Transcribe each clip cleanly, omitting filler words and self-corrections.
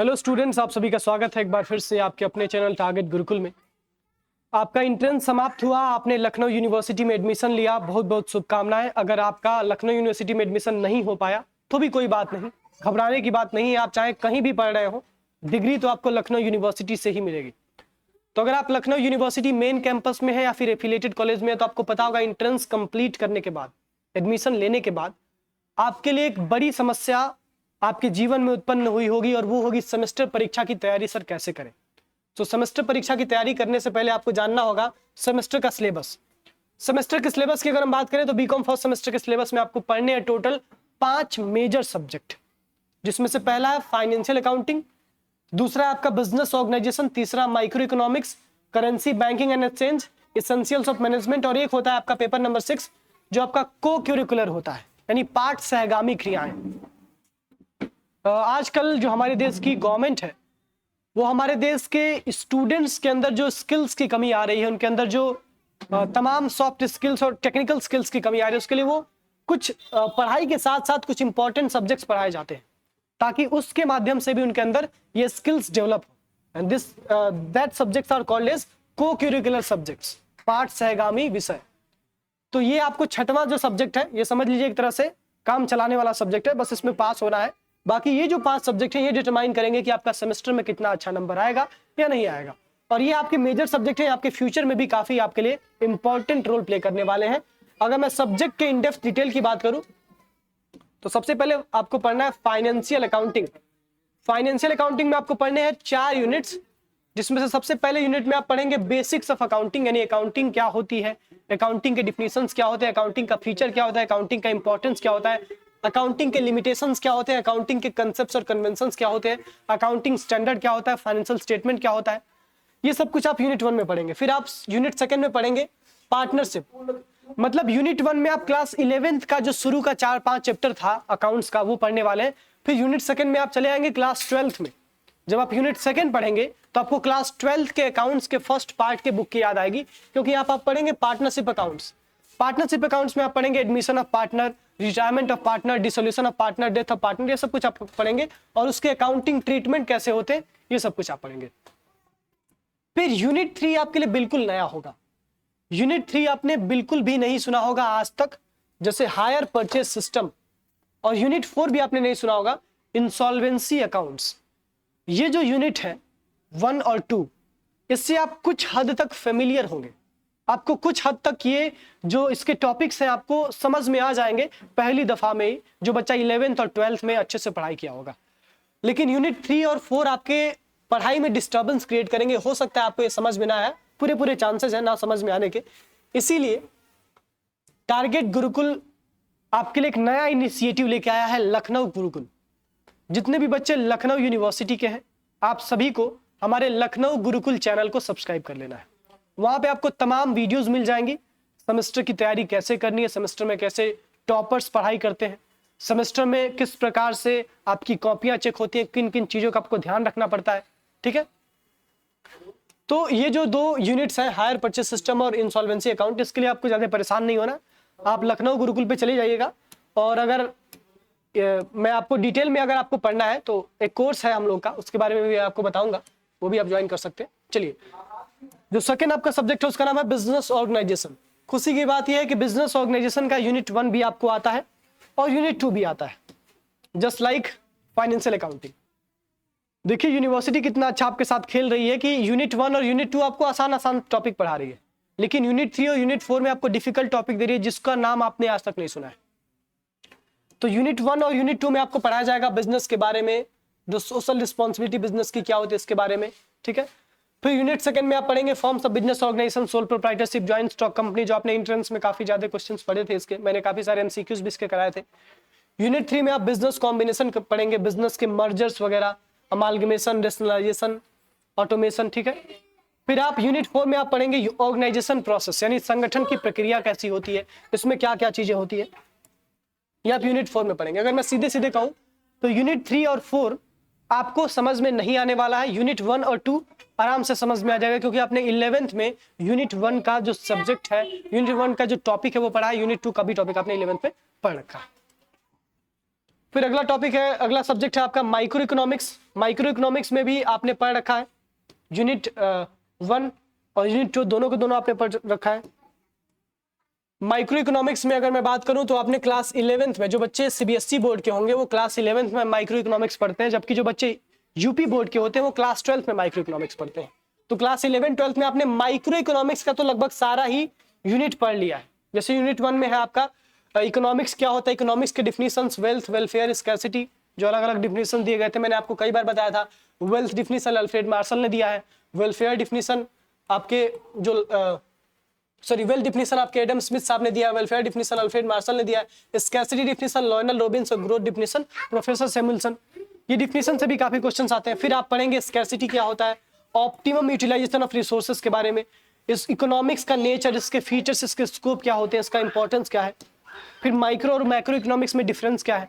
Hello students, आप सभी का स्वागत है एक बार फिर से आपके अपने चैनल टारगेट गुरुकुल में। आपका इंट्रेंस समाप्त हुआ, आपने लखनऊ यूनिवर्सिटी में एडमिशन लिया, बहुत बहुत शुभकामनाएं। अगर आपका लखनऊ यूनिवर्सिटी में एडमिशन नहीं हो पाया तो भी कोई बात नहीं, घबराने की बात नहीं है। आप चाहे कहीं भी पढ़ रहे हो, डिग्री तो आपको लखनऊ यूनिवर्सिटी से ही मिलेगी। तो अगर आप लखनऊ यूनिवर्सिटी मेन कैंपस में है या फिर एफिलेटेड कॉलेज में है तो आपको पता होगा इंट्रेंस कंप्लीट करने के बाद, एडमिशन लेने के बाद आपके लिए एक बड़ी समस्या आपके जीवन में उत्पन्न हुई होगी और वो होगी सेमेस्टर परीक्षा की तैयारी सर कैसे करें। तो सेमेस्टर परीक्षा की तैयारी करने से पहले आपको जानना होगा सेमेस्टर का सिलेबस। सेमेस्टर के सिलेबस की अगर हम बात करें तो बीकॉम फर्स्ट सेमेस्टर के सिलेबस में आपको पढ़ने हैं टोटल 5 मेजर सब्जेक्ट, जिसमें से पहला है फाइनेंशियल अकाउंटिंग, दूसरा है आपका बिजनेस ऑर्गेनाइजेशन, तीसरा micro economics, currency banking and exchange, essentials of management, और एक होता है आपका पेपर नंबर 6 जो आपका को क्यूरिकुलर होता है, यानी पाठ सहगामी क्रियाएं। आजकल जो हमारे देश की गवर्नमेंट है वो हमारे देश के स्टूडेंट्स के अंदर जो स्किल्स की कमी आ रही है, उनके अंदर जो तमाम सॉफ्ट स्किल्स और टेक्निकल स्किल्स की कमी आ रही है, उसके लिए वो कुछ पढ़ाई के साथ साथ कुछ इंपॉर्टेंट सब्जेक्ट्स पढ़ाए जाते हैं ताकि उसके माध्यम से भी उनके अंदर ये स्किल्स डेवलप हो। And this that subjects are called as co curricular subjects, पाठ सहगामी विषय। तो ये आपको छठवां जो सब्जेक्ट है, ये समझ लीजिए एक तरह से काम चलाने वाला सब्जेक्ट है, बस इसमें पास होना है। बाकी ये जो 5 सब्जेक्ट है ये डिटरमाइन करेंगे कि आपका सेमेस्टर में कितना अच्छा नंबर आएगा या नहीं आएगा, और ये आपके मेजर सब्जेक्ट है, आपके फ्यूचर में भी काफी आपके लिए इंपॉर्टेंट रोल प्ले करने वाले हैं। अगर मैं सब्जेक्ट के इनडेप्थ डिटेल की बात करूं तो सबसे पहले आपको पढ़ना है फाइनेंशियल अकाउंटिंग। फाइनेंशियल अकाउंटिंग में आपको पढ़ने हैं 4 यूनिट्स, जिसमें से सबसे पहले यूनिट में आप पढ़ेंगे बेसिक्स ऑफ अकाउंटिंग, यानी अकाउंटिंग क्या होती है, अकाउंटिंग के डिफिनेशंस क्या होते हैं, अकाउंटिंग का फीचर क्या होता है, अकाउंटिंग का इंपॉर्टेंस क्या होता है, अकाउंटिंग के लिमिटेशंस क्या होते हैं, अकाउंटिंग के कंसेप्ट्स और कन्वेंशंस क्या होते हैं, अकाउंटिंग स्टैंडर्ड क्या होता है, फाइनेंशियल स्टेटमेंट क्या होता है, ये सब कुछ आप यूनिट 1 में पढ़ेंगे। फिर आप यूनिट 2 में पढ़ेंगे पार्टनरशिप। मतलब यूनिट 1 में आप क्लास 11th का जो शुरू का 4-5 चैप्टर था अकाउंट्स का वो पढ़ने वाले हैं। फिर यूनिट 2 में आप चले आएंगे क्लास 12th में। जब आप यूनिट 2 पढ़ेंगे तो आपको क्लास 12th के अकाउंट्स के फर्स्ट पार्ट के बुक की याद आएगी, क्योंकि यहाँ आप पढ़ेंगे पार्टनरशिप अकाउंट्स। पार्टनरशिप अकाउंट्स में आप पढ़ेंगे admission of partner, retirement of partner, dissolution of partner, death of partner, ये सब कुछ आप पढ़ेंगे, और उसके अकाउंटिंग ट्रीटमेंट कैसे होते हैं ये सब कुछ आप पढ़ेंगे। फिर यूनिट 3 आपके लिए बिल्कुल नया होगा। यूनिट 3 आपने बिल्कुल भी नहीं सुना होगा आज तक, जैसे हायर परचेज सिस्टम, और यूनिट 4 भी आपने नहीं सुना होगा, इंसॉल्वेंसी अकाउंट्स। ये जो यूनिट है 1 और 2, इससे आप कुछ हद तक फेमिलियर होंगे, आपको कुछ हद तक ये जो इसके टॉपिक्स हैं आपको समझ में आ जाएंगे पहली दफा में ही, जो बच्चा 11th और 12th में अच्छे से पढ़ाई किया होगा। लेकिन यूनिट 3 और 4 आपके पढ़ाई में डिस्टर्बेंस क्रिएट करेंगे, हो सकता है आपको ये समझ में ना आए, पूरे चांसेस है ना समझ में आने के। इसीलिए टारगेट गुरुकुल आपके लिए एक नया इनिशिएटिव लेके आया है, लखनऊ गुरुकुल। जितने भी बच्चे लखनऊ यूनिवर्सिटी के हैं आप सभी को हमारे लखनऊ गुरुकुल चैनल को सब्सक्राइब कर लेना है। वहां पे आपको तमाम वीडियोस मिल जाएंगी, सेमेस्टर की तैयारी कैसे करनी है, सेमेस्टर में कैसे टॉपर्स पढ़ाई करते हैं, सेमेस्टर में किस प्रकार से आपकी कॉपियां चेक होती हैं, किन किन चीजों का आपको ध्यान रखना पड़ता है, ठीक है। तो ये जो 2 यूनिट्स हैं, हायर परचेज सिस्टम और इंसॉल्वेंसी अकाउंट, इसके लिए आपको ज्यादा परेशान नहीं होना, आप लखनऊ गुरुकुल पे चले जाइएगा। और अगर मैं आपको डिटेल में अगर आपको पढ़ना है तो एक कोर्स है हम लोग का, उसके बारे में भी आपको बताऊंगा, वो भी आप ज्वाइन कर सकते हैं। चलिए, जो सेकंड आपका सब्जेक्ट है उसका नाम है बिजनेस ऑर्गेनाइजेशन। खुशी की बात यह है कि बिजनेस ऑर्गेनाइजेशन का यूनिट 1 भी आपको आता है और यूनिट 2 भी आता है, जस्ट लाइक फाइनेंशियल अकाउंटिंग। देखिए यूनिवर्सिटी कितना अच्छा आपके साथ खेल रही है कि यूनिट 1 और यूनिट 2 आपको आसान टॉपिक पढ़ा रही है, लेकिन यूनिट 3 और यूनिट 4 में आपको डिफिकल्ट टॉपिक दे रही है जिसका नाम आपने आज तक नहीं सुना है। तो यूनिट 1 और यूनिट 2 में आपको पढ़ाया जाएगा बिजनेस के बारे में, जो सोशल रिस्पॉन्सिबिलिटी बिजनेस की क्या होती है इसके बारे में, ठीक है। फिर यूनिट 2 में आप पढ़ेंगे forms of business organisation, sole proprietorship, joint stock company, जो आपने एंट्रेंस में काफी ज्यादा क्वेश्चंस पढ़े थे इसके, मैंने काफी सारे एमसीक्यूज भी इसके कराए थे। यूनिट 3 में आप बिजनेस कॉम्बिनेशन पढ़ेंगे, बिजनेस के मर्जर्स वगैरह, अमालगमेशन, रेशनलाइजेशन, ऑटोमेशन, ठीक है। फिर आप यूनिट 4 में आप पढ़ेंगे ऑर्गेनाइजेशन प्रोसेस, यानी संगठन की प्रक्रिया कैसी होती है, इसमें क्या क्या चीजें होती है, ये आप यूनिट 4 में पढ़ेंगे। अगर मैं सीधे कहूं तो यूनिट 3 और 4 आपको समझ में नहीं आने वाला है, यूनिट 1 और 2 आराम से समझ में आ जाएगा, क्योंकि आपने 11th में यूनिट 1 का जो सब्जेक्ट है, यूनिट 1 का जो टॉपिक है वो पढ़ा है, यूनिट 2 का भी टॉपिक आपने 11th में पढ़ रखा है। फिर अगला टॉपिक है, अगला सब्जेक्ट है आपका माइक्रो इकोनॉमिक्स। माइक्रो इकोनॉमिक्स में भी आपने पढ़ रखा है यूनिट 1 और यूनिट 2 दोनों को दोनों आपने पढ़ रखा है। माइक्रो इकोनॉमिक्स में अगर मैं बात करूं तो आपने क्लास 11th में, जो बच्चे सीबीएसई बोर्ड के होंगे वो क्लास 11th में माइक्रो इकोनॉमिक्स पढ़ते हैं, जबकि जो बच्चे यूपी बोर्ड के होते हैं वो क्लास 12th में माइक्रो इकोनॉमिक्स पढ़ते हैं। तो क्लास 11-12 में आपने माइक्रो इकोनॉमिक्स का तो लगभग सारा ही यूनिट पढ़ लिया है। जैसे यूनिट 1 में है आपका इकोनॉमिक्स क्या होता है, इकोनॉमिक्स के डिफिनीशंस, वेल्थ, वेलफेयर, स्कैर्सिटी, जो अलग अलग डिफिनीशन दिए गए थे, मैंने आपको कई बार बताया था। वेल्थ डिफिनीशन अल्फ्रेड मार्शल ने दिया है, वेलफेयर डिफिनीशन आपके जो वेल्थ डिफिनीशन आपके एडम स्मिथ साहब ने दिया है, वेलफेयर डिफिनीशन अल्फ्रेड मार्शल ने दिया है, स्कैर्सिटी डिफिनीशन लॉयनल रॉबिन्स और ग्रोथ डिफिनीशन प्रोफेसर सैमुअल्सन। ये डिफिनीशन से भी काफी क्वेश्चंस आते हैं। फिर आप पढ़ेंगे स्कैर्सिटी क्या होता है, ऑप्टिमम यूटिलाइजेशन ऑफ रिसोर्सेज के बारे में, इस इकोनॉमिक्स का नेचर, इसके फीचर्स, इसके स्कोप क्या होते हैं, इसका इंपॉर्टेंस क्या है। फिर माइक्रो और मैक्रो इकोनॉमिक्स में डिफरेंस क्या है।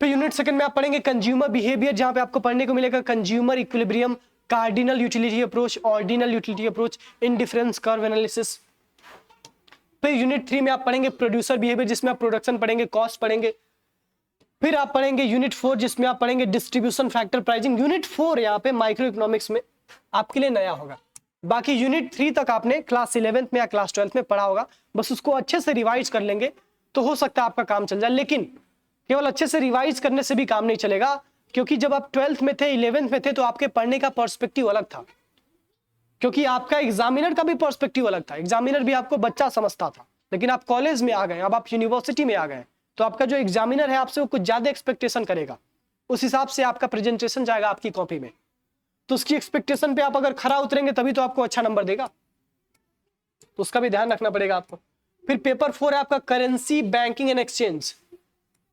फिर यूनिट 2 में आप पढ़ेंगे कंज्यूमर बिहेवियर, जहां पे आपको पढ़ने को मिलेगा consumer equilibrium, cardinal utility approach, ordinal utility approach, indifference curve analysis. फिर यूनिट 3 में आप पढ़ेंगे प्रोड्यूसर बिहेवियर, जिसमें आप प्रोडक्शन पढ़ेंगे, कॉस्ट पढ़ेंगे। फिर आप पढ़ेंगे यूनिट 4, जिसमें आप पढ़ेंगे डिस्ट्रीब्यूशन फैक्टर प्राइसिंग। यूनिट 4 यहाँ पे माइक्रो इकोनॉमिक्स में आपके लिए नया होगा। बाकी यूनिट 3 तक आपने क्लास 11th में या क्लास 12th में पढ़ा होगा, बस उसको अच्छे से रिवाइज कर लेंगे तो हो सकता है आपका काम चल जाए। लेकिन केवल अच्छे से रिवाइज करने से भी काम नहीं चलेगा, क्योंकि जब आप 12th में थे, 11th में थे, तो आपके पढ़ने का पर्सपेक्टिव अलग था, क्योंकि आपका एग्जामिनर का भी पर्सपेक्टिव अलग था। एग्जामिनर भी आपको बच्चा समझता था, लेकिन आप कॉलेज में आ गए, अब आप यूनिवर्सिटी में आ गए, तो आपका जो एग्जामिनर है आपसे वो कुछ ज्यादा एक्सपेक्टेशन करेगा, उस हिसाब से आपका प्रेजेंटेशन जाएगा आपकी कॉपी में। तो उसकी एक्सपेक्टेशन पे आप अगर खरा उतरेंगे तभी तो आपको अच्छा नंबर देगा, तो उसका भी ध्यान रखना पड़ेगा आपको। फिर पेपर 4 है आपका currency banking and exchange.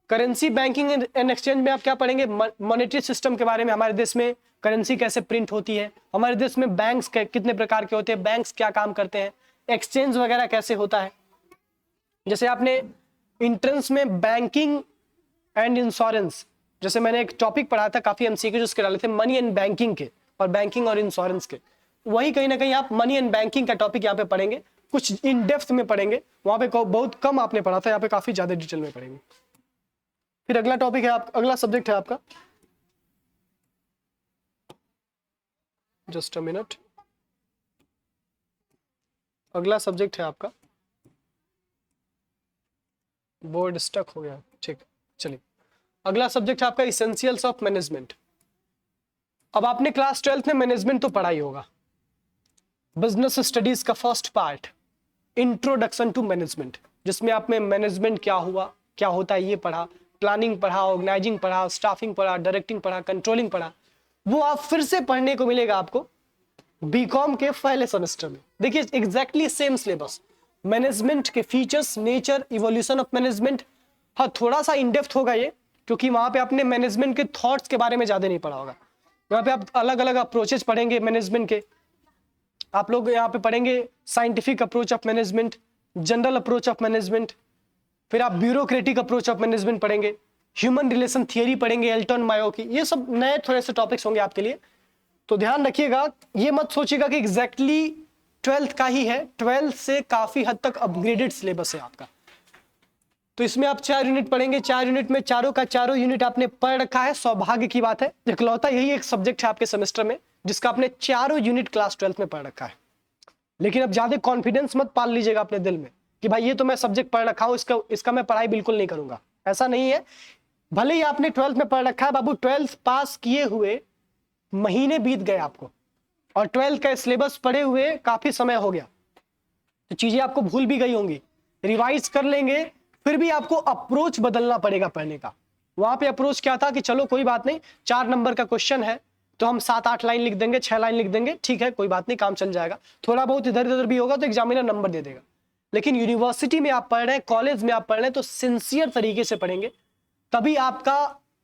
Currency banking and exchange में आप क्या पढ़ेंगे, मॉनेटरी सिस्टम के बारे में, हमारे देश में करेंसी कैसे प्रिंट होती है, हमारे देश में बैंक्स कितने प्रकार के होते हैं, बैंक्स क्या काम करते हैं, एक्सचेंज वगैरह कैसे होता है। जैसे आपने इंट्रेंस में बैंकिंग एंड इंश्योरेंस, जैसे मैंने एक टॉपिक पढ़ा था, काफी एमसीक्यू उसके डाले थे मनी एंड बैंकिंग के, और बैंकिंग और इंश्योरेंस के, वही कहीं ना कहीं आप मनी एंड बैंकिंग का टॉपिक यहाँ पे पढ़ेंगे, कुछ इन डेप्थ में पढ़ेंगे, वहां पे बहुत कम आपने पढ़ा था, यहाँ पे काफी ज्यादा डिटेल में पढ़ेंगे। फिर अगला टॉपिक है अगला सब्जेक्ट है आपका, जस्ट अ मिनट, अगला सब्जेक्ट है आपका, बोर्ड स्टक हो गया, ठीक, चलिए अगला सब्जेक्ट है आपका इसेंशियल्स ऑफ मैनेजमेंट। अब आपने क्लास 12th में मैनेजमेंट तो पढ़ा ही होगा, बिजनेस स्टडीज का first part introduction to management, जिसमें आपने मैनेजमेंट क्या हुआ, क्या होता है ये पढ़ा, प्लानिंग पढ़ा, ऑर्गेनाइजिंग पढ़ा, स्टाफिंग पढ़ा, डायरेक्टिंग पढ़ा, कंट्रोलिंग पढ़ा। वो आप फिर से पढ़ने को मिलेगा आपको बीकॉम के पहले सेमेस्टर में। देखिए एग्जैक्टली सेम सिलेबस, मैनेजमेंट के features, nature, evolution of management. हाँ थोड़ा सा इन डेप्थ होगा ये, क्योंकि वहां पे आपने मैनेजमेंट के थॉट्स के बारे में ज्यादा नहीं पढ़ा होगा। यहाँ पे आप अलग अलग अप्रोचेस पढ़ेंगे मैनेजमेंट के, आप लोग यहाँ पे पढ़ेंगे scientific approach of management, general approach of management, फिर आप ब्यूरोक्रेटिक अप्रोच ऑफ मैनेजमेंट पढ़ेंगे, ह्यूमन रिलेशन थियरी पढ़ेंगे एल्टन मायो की। ये सब नए थोड़े से टॉपिक्स होंगे आपके लिए, तो ध्यान रखिएगा, ये मत सोचिएगा कि एग्जैक्टली 12th का ही है, 12th से काफी हद तक अपग्रेडेड सिलेबस है आपका। तो इसमें आप 4 यूनिट पढ़ेंगे, 4 यूनिट में चारों का चारों यूनिट आपने पढ़ रखा है। सौभाग्य की बात है, इकलौता यही एक सब्जेक्ट है आपके सेमेस्टर में जिसका आपने चारों यूनिट क्लास 12th में पढ़ रखा है। लेकिन अब ज्यादा कॉन्फिडेंस मत पाल लीजिएगा अपने दिल में कि भाई ये तो मैं सब्जेक्ट पढ़ रखा हूं, इसका मैं पढ़ाई बिल्कुल नहीं करूंगा, ऐसा नहीं है। भले ही आपने 12th में पढ़ रखा है बाबू, 12th पास किए हुए महीने बीत गए आपको, और 12th का सिलेबस पढ़े हुए काफी समय हो गया, तो चीजें आपको भूल भी गई होंगी। रिवाइज कर लेंगे, फिर भी आपको अप्रोच बदलना पड़ेगा पढ़ने का। वहां पे अप्रोच क्या था कि चलो कोई बात नहीं, 4 नंबर का क्वेश्चन है तो हम 7-8 लाइन लिख देंगे, 6 लाइन लिख देंगे, ठीक है कोई बात नहीं, काम चल जाएगा। थोड़ा बहुत इधर उधर भी होगा तो एग्जामिनर नंबर दे देगा। लेकिन यूनिवर्सिटी में आप पढ़ रहे हैं, कॉलेज में आप पढ़ रहे हैं, तो सिंसियर तरीके से पढ़ेंगे, तभी आपका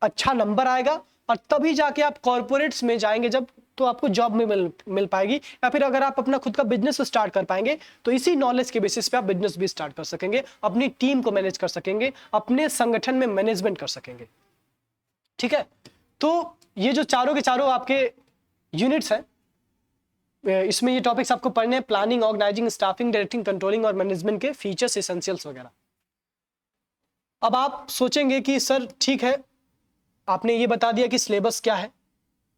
अच्छा नंबर आएगा, और तभी जाके आप कॉर्पोरेट्स में जाएंगे जब, तो आपको जॉब में मिल पाएगी, या फिर अगर आप अपना खुद का बिजनेस स्टार्ट कर पाएंगे तो इसी नॉलेज के बेसिस पे आप बिजनेस भी स्टार्ट कर सकेंगे, अपनी टीम को मैनेज कर सकेंगे, अपने संगठन में मैनेजमेंट कर सकेंगे। ठीक है, तो ये जो चारों के चारों आपके यूनिट्स हैं, इसमें ये टॉपिक्स आपको पढ़ने हैं, planning, organising, staffing, directing, controlling और मैनेजमेंट के फीचर्स, एसेंशियल्स वगैरह। अब आप सोचेंगे कि सर ठीक है, आपने ये बता दिया कि सिलेबस क्या है,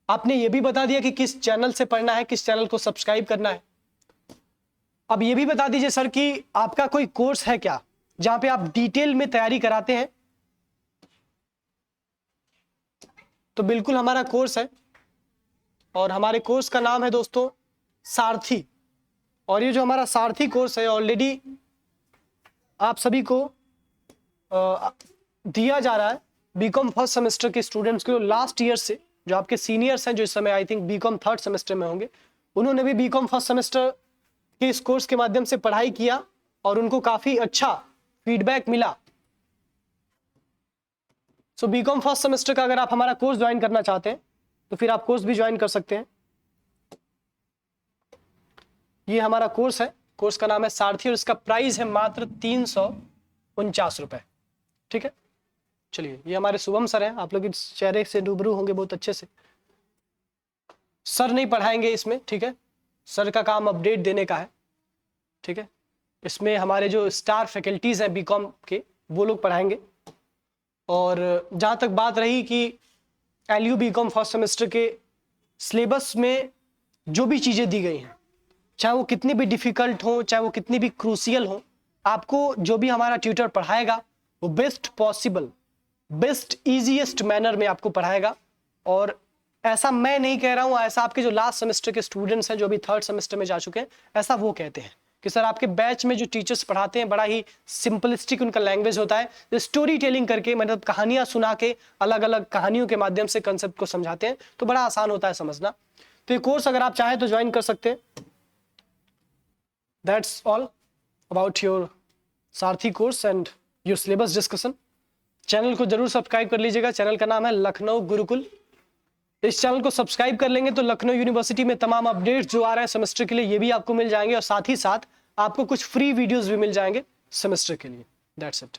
आपने ये भी बता दिया कि किस चैनल से पढ़ना है, किस चैनल को सब्सक्राइब करना है। अब ये भी बता दीजिए सर कि आपका कोई कोर्स है क्या जहां पे आप डिटेल में तैयारी कराते हैं? तो बिल्कुल हमारा कोर्स है, और हमारे कोर्स का नाम है दोस्तों सारथी। और ये जो हमारा सारथी कोर्स है ऑलरेडी आप सभी को दिया जा रहा है बीकॉम फर्स्ट सेमेस्टर के स्टूडेंट्स को। लास्ट ईयर से जो आपके सीनियर्स हैं, जो इस समय I think BCom third semester में होंगे, उन्होंने भी बीकॉम फर्स्ट सेमेस्टर के इस कोर्स के माध्यम से पढ़ाई किया और उनको काफी अच्छा फीडबैक मिला। सो बीकॉम फर्स्ट सेमेस्टर का अगर आप हमारा कोर्स ज्वाइन करना चाहते हैं तो फिर आप कोर्स भी ज्वाइन कर सकते हैं। ये हमारा कोर्स है, कोर्स का नाम है सारथी और इसका प्राइस है मात्र 349 रुपए। ठीक है, चलिए ये हमारे शुभम सर हैं, आप लोग इस चेहरे से रूबरू होंगे बहुत अच्छे से। सर नहीं पढ़ाएंगे इसमें, ठीक है, सर का काम अपडेट देने का है। ठीक है, इसमें हमारे जो स्टार फैकल्टीज हैं बीकॉम के वो लोग पढ़ाएंगे। और जहाँ तक बात रही कि एलयू बीकॉम फर्स्ट सेमेस्टर के सिलेबस में जो भी चीज़ें दी गई हैं, चाहे वो कितनी भी डिफ़िकल्ट हो, चाहे वो कितनी भी क्रूसियल हो, आपको जो भी हमारा ट्यूटर पढ़ाएगा वो best possible, best easiest manner में आपको पढ़ाएगा। और ऐसा मैं नहीं कह रहा हूँ, ऐसा आपके जो लास्ट सेमेस्टर के स्टूडेंट्स हैं जो अभी थर्ड सेमेस्टर में जा चुके हैं, ऐसा वो कहते हैं कि सर आपके बैच में जो टीचर्स पढ़ाते हैं बड़ा ही सिंपलिस्टिक उनका लैंग्वेज होता है, जो स्टोरी टेलिंग करके, मतलब कहानियां सुना के, अलग अलग कहानियों के माध्यम से कंसेप्ट को समझाते हैं, तो बड़ा आसान होता है समझना। तो ये कोर्स अगर आप चाहें तो ज्वाइन कर सकते हैं। That's all about your Sarathi course and your syllabus discussion. Channel को जरूर सब्सक्राइब कर लीजिएगा, चैनल का नाम है लखनऊ गुरुकुल। इस चैनल को सब्सक्राइब कर लेंगे तो लखनऊ यूनिवर्सिटी में तमाम अपडेट्स जो आ रहे हैं सेमेस्टर के लिए ये भी आपको मिल जाएंगे, और साथ ही साथ आपको कुछ फ्री वीडियोस भी मिल जाएंगे सेमेस्टर के लिए। That's it.